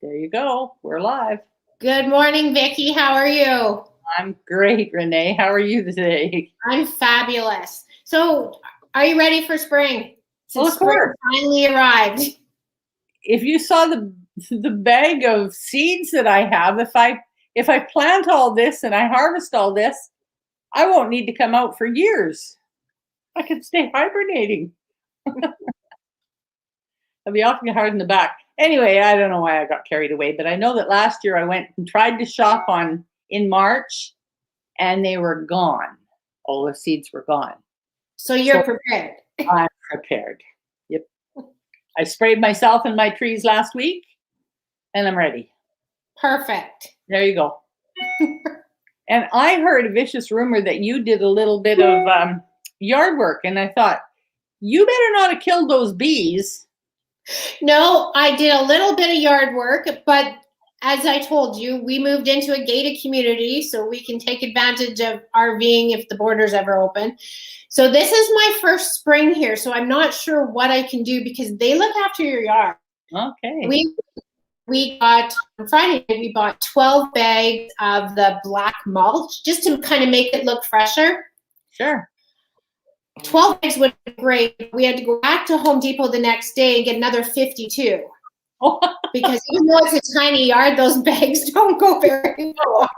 There you go. We're live. Good morning, Vicki. How are you? I'm great, Renee. How are you today? I'm fabulous. So, are you ready for spring? Well, of Spring course. finally arrived. If you saw the bag of seeds that I have, if I plant all this and I harvest all this, I won't need to come out for years. I could stay hibernating. I'll be awfully hard in the back. Anyway, I don't know why I got carried away, but I know that last year I went and tried to shop in March, and they were gone. All the seeds were gone. So you're prepared. I'm prepared. Yep. I sprayed myself and my trees last week, and I'm ready. Perfect. There you go. And I heard a vicious rumor that you did a little bit of yard work, and I thought, you better not have killed those bees. No, I did a little bit of yard work, but as I told you, we moved into a gated community so we can take advantage of RVing if the borders ever open. So this is my first spring here, so I'm not sure what I can do because they look after your yard. Okay. We got, on Friday, we bought 12 bags of the black mulch just to kind of make it look fresher. Sure. 12 bags would be great. We had to go back to Home Depot the next day and get another 52. Because even though it's a tiny yard, those bags don't go very far.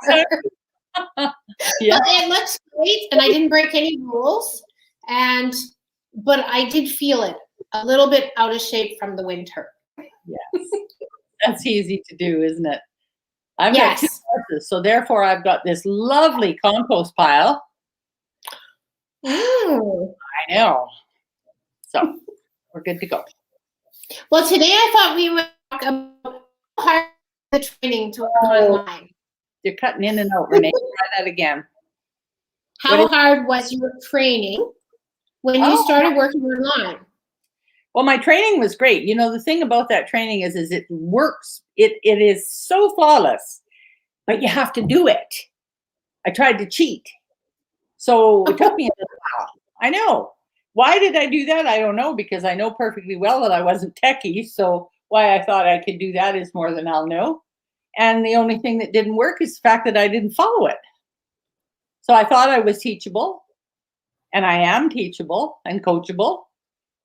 Yeah. But it looks great, and I didn't break any rules. But I did feel it a little bit out of shape from the winter. Yes. That's easy to do, isn't it? I've got 2 horses, so therefore I've got this lovely compost pile. Oh. I know. So we're good to go. Well, today I thought we would talk about how hard the training to work online. You're cutting in and out, Renee. Try that again. How hard was your training when you started working online? Well, my training was great. You know, the thing about that training is it works. It is so flawless, but you have to do it. I tried to cheat. So it took me a little while. I know. Why did I do that? I don't know, because I know perfectly well that I wasn't techie. So why I thought I could do that is more than I'll know. And the only thing that didn't work is the fact that I didn't follow it. So I thought I was teachable, and I am teachable and coachable,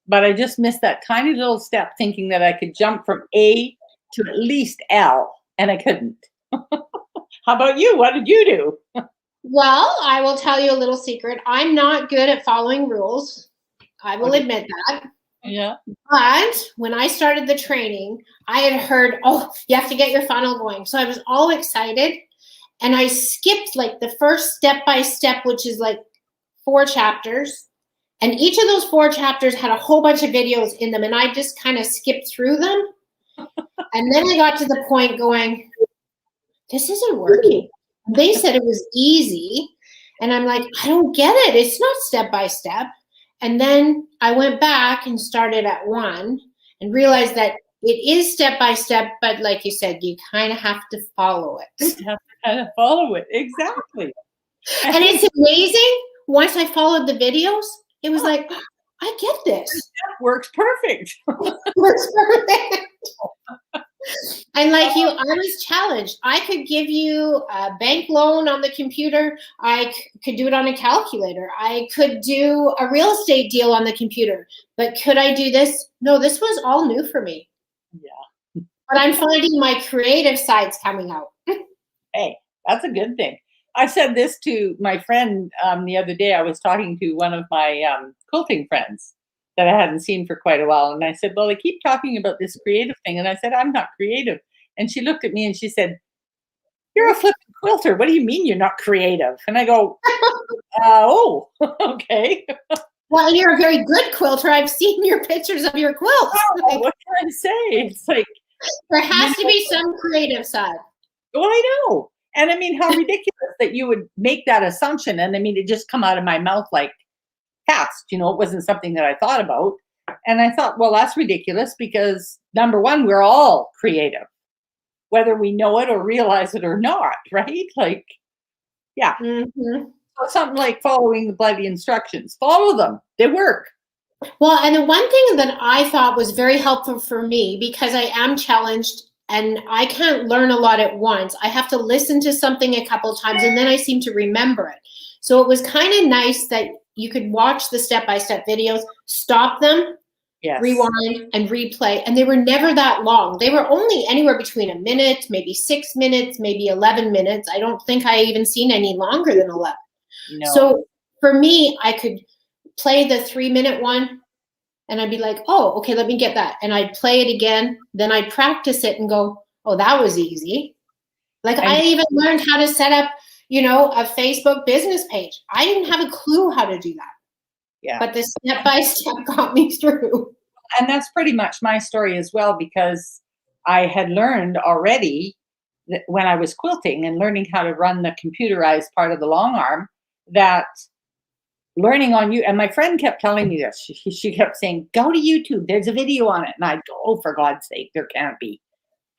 but I just missed that tiny little step thinking that I could jump from A to at least L, and I couldn't. How about you? What did you do? Well, I will tell you a little secret. I'm not good at following rules. I will admit that. Yeah. But when I started the training, I had heard, you have to get your funnel going. So I was all excited. And I skipped like the first step-by-step, which is like 4 chapters. And each of those 4 chapters had a whole bunch of videos in them. And I just kind of skipped through them. And then I got to the point going, this isn't working. They said it was easy. And I'm like, I don't get it. It's not step-by-step. And then I went back and started at 1 and realized that it is step-by-step, but like you said, you kind of have to follow it. You have to kind of follow it. Exactly. And it's amazing. Once I followed the videos, it was like, I get this. That works perfect. Works perfect. And like you, I was challenged. I could give you a bank loan on the computer. I could do it on a calculator. I could do a real estate deal on the computer. But could I do this? No, this was all new for me. Yeah. But I'm finding my creative sides coming out. Hey, that's a good thing. I said this to my friend the other day. I was talking to one of my quilting friends that I hadn't seen for quite a while. And I said, well, they keep talking about this creative thing. And I said, I'm not creative. And she looked at me and she said, you're a flipping quilter. What do you mean you're not creative? And I go, okay. Well, you're a very good quilter. I've seen your pictures of your quilts. Oh, what can I say? It's like, there has to be some creative side. Well, I know. And I mean, how ridiculous that you would make that assumption. And I mean, it just come out of my mouth like cast, it wasn't something that I thought about. And I thought, well, that's ridiculous because number one, we're all creative, whether we know it or realize it or not, right? Like, yeah. Mm-hmm. So something like following the bloody instructions, follow them. They work. Well, and the one thing that I thought was very helpful for me, because I am challenged and I can't learn a lot at once. I have to listen to something a couple times and then I seem to remember it. So it was kind of nice that you could watch the step-by-step videos, stop them, Yes. rewind, and replay. And they were never that long. They were only anywhere between a minute, maybe 6 minutes, maybe 11 minutes. I don't think I even seen any longer than 11. No. So for me, I could play the 3-minute one and I'd be like, oh, okay, let me get that. And I'd play it again. Then I'd practice it and go, oh, that was easy. Like I even learned how to set up, a Facebook business page. I didn't have a clue how to do that. Yeah. But the step-by-step got me through. And that's pretty much my story as well, because I had learned already that when I was quilting and learning how to run the computerized part of the long arm, that learning on you, and my friend kept telling me this, she kept saying, go to YouTube, there's a video on it. And I'd go, oh, for God's sake, there can't be.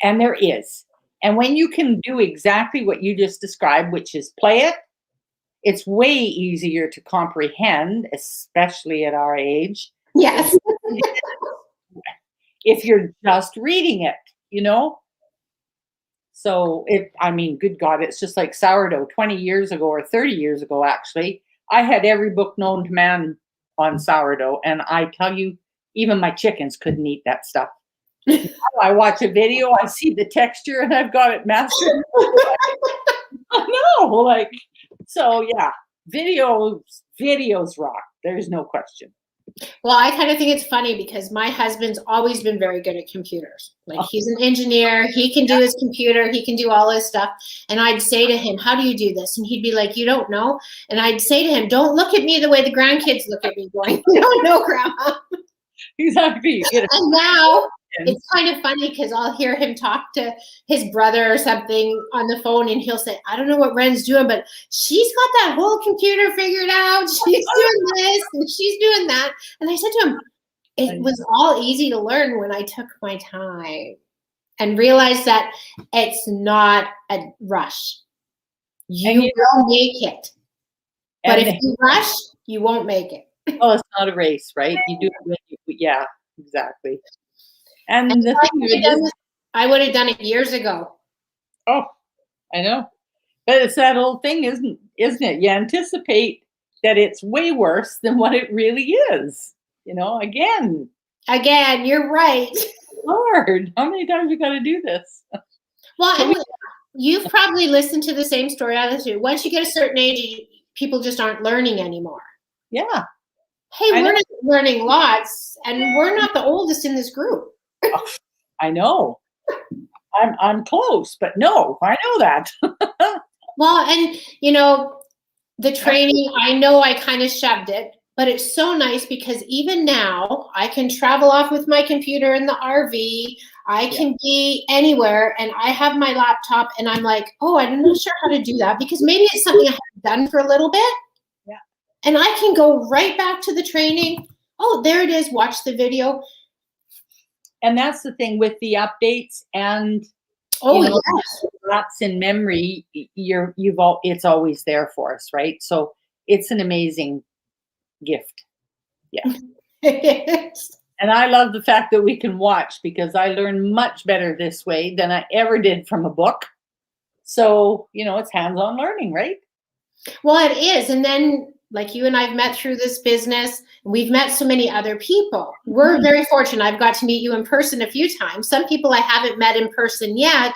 And there is. And when you can do exactly what you just described, which is play it, it's way easier to comprehend, especially at our age. Yes. If you're just reading it, So good God, it's just like sourdough. 20 years ago or 30 years ago, actually, I had every book known to man on sourdough. And I tell you, even my chickens couldn't eat that stuff. Now I watch a video, I see the texture, and I've got it mastered. I know, so yeah, videos rock. There's no question. Well, I kind of think it's funny because my husband's always been very good at computers. He's an engineer, he can do his computer, he can do all his stuff. And I'd say to him, how do you do this? And he'd be like, you don't know? And I'd say to him, don't look at me the way the grandkids look at me going, you don't know, Grandma. Exactly. And now it's kind of funny because I'll hear him talk to his brother or something on the phone and he'll say, I don't know what Ren's doing, but she's got that whole computer figured out. She's doing this and she's doing that. And I said to him, it was all easy to learn when I took my time and realized that it's not a rush. You will make it. But if you rush, you won't make it. Well, it's not a race, right? You do it when yeah, exactly. And the thing is, I would have done it years ago. Oh, I know. But it's that old thing, isn't it? You anticipate that it's way worse than what it really is. Again, you're right. Lord, how many times we got to do this? Well, you've probably listened to the same story I listened to. Once you get a certain age, people just aren't learning anymore. Yeah. Hey, we're not learning lots, and we're not the oldest in this group. I know. I'm close, but no, I know that. Well, and the training, I know I kind of shoved it, but it's so nice because even now I can travel off with my computer in the RV. I can be anywhere and I have my laptop and I'm like, oh, I'm not sure how to do that because maybe it's something I haven't done for a little bit. Yeah. And I can go right back to the training. Oh, there it is. Watch the video. And that's the thing with the updates and lapse in memory. It's always there for us, right? So it's an amazing gift. Yeah. And I love the fact that we can watch because I learn much better this way than I ever did from a book. So it's hands-on learning, right? Well, it is, and then. Like you and I've met through this business. We've met so many other people. We're very fortunate. I've got to meet you in person a few times. Some people I haven't met in person yet.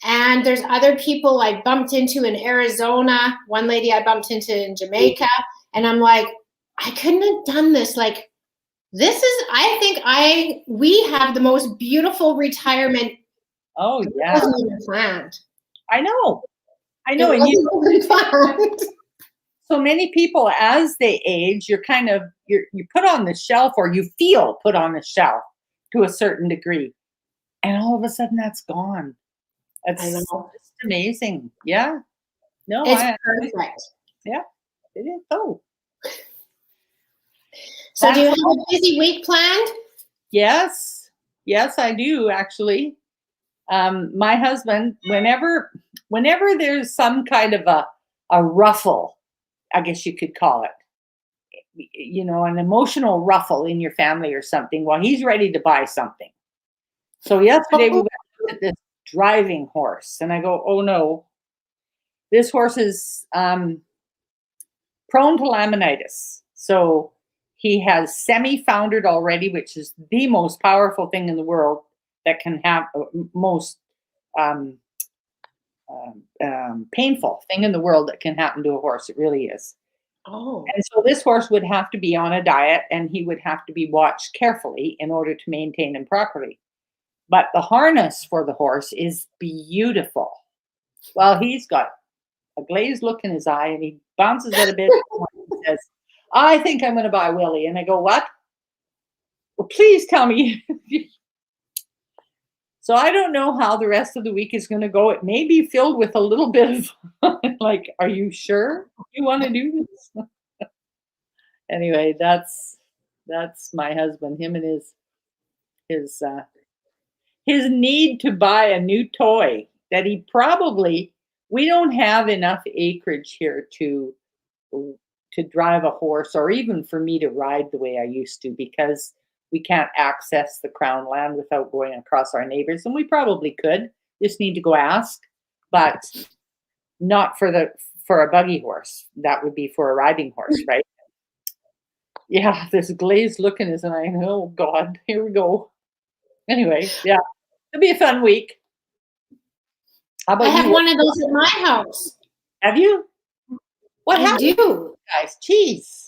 And there's other people I bumped into in Arizona. One lady I bumped into in Jamaica. And I'm like, I couldn't have done this. Like, I think we have the most beautiful retirement. Oh, yeah. It wasn't even planned. I know. It wasn't even planned. So many people, as they age, you're put on the shelf, or you feel put on the shelf to a certain degree, and all of a sudden that's gone. It's just amazing. Yeah. No, it's perfect. Yeah, it is. Oh. So do you have a busy week planned? Yes, I do actually. My husband, whenever there's some kind of a ruffle, I guess you could call it, an emotional ruffle in your family or something. Well, he's ready to buy something. So yesterday we went to at this driving horse, and I go, oh no, this horse is prone to laminitis. So he has semi-foundered already, which is the most powerful thing in the world that can have most painful thing in the world that can happen to a horse. It really is. Oh. And so this horse would have to be on a diet, and he would have to be watched carefully in order to maintain him properly. But the harness for the horse is beautiful. Well, he's got a glazed look in his eye, and he bounces it a bit and says, I think I'm going to buy Willie. And I go, what? Well, please tell me. So I don't know how the rest of the week is going to go. It may be filled with a little bit of like, are you sure you want to do this? Anyway, that's my husband. Him and his need to buy a new toy that he probably, we don't have enough acreage here to drive a horse, or even for me to ride the way I used to, because we can't access the Crown land without going across our neighbors. And we probably could, just need to go ask, but not for a buggy horse. That would be for a riding horse, right? Yeah, this glazed look in his eye. Oh God, here we go. Anyway, yeah, it'll be a fun week. How about I have you? one of those at my house. Have you? What I happened, do. guys? Jeez.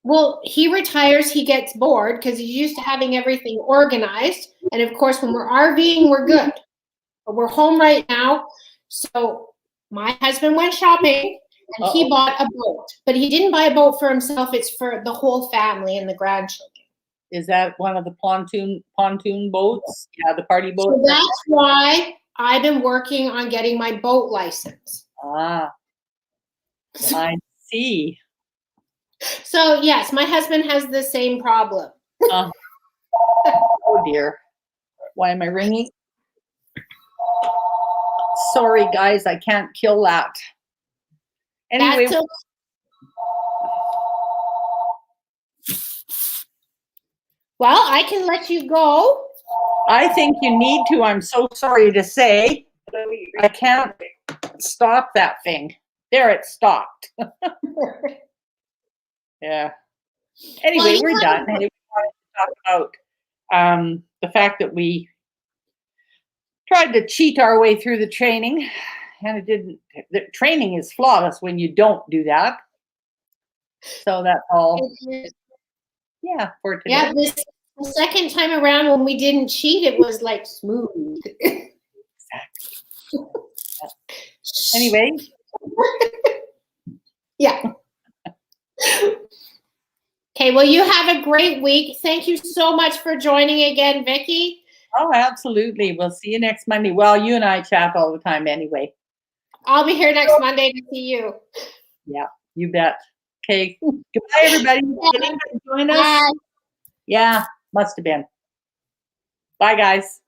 Well, he retires, he gets bored because he's used to having everything organized. And of course, when we're RVing, we're good. But we're home right now. So my husband went shopping and he bought a boat. But he didn't buy a boat for himself, it's for the whole family and the grandchildren. Is that one of the pontoon boats? Yeah, the party boat. So that's why I've been working on getting my boat license. Ah, I see. So yes, my husband has the same problem. Oh dear. Why am I ringing? Sorry, guys, I can't kill that. Anyway. That's okay. Well, I can let you go. I think you need to. I'm so sorry to say. I can't stop that thing. There, it stopped. Yeah. Anyway, we're done. We wanted to talk about the fact that we tried to cheat our way through the training, and it didn't. The training is flawless when you don't do that. So that's all. Yeah, for today. Yeah, the second time around when we didn't cheat, it was like smooth. Exactly. Anyway. Yeah. Okay, well, you have a great week. Thank you so much for joining again, Vicki. Oh, absolutely. We'll see you next Monday. Well, you and I chat all the time anyway. I'll be here next Monday to see you. Yeah, you bet. Okay. Goodbye, everybody. Did anybody join us? Yeah, must have been. Bye, guys.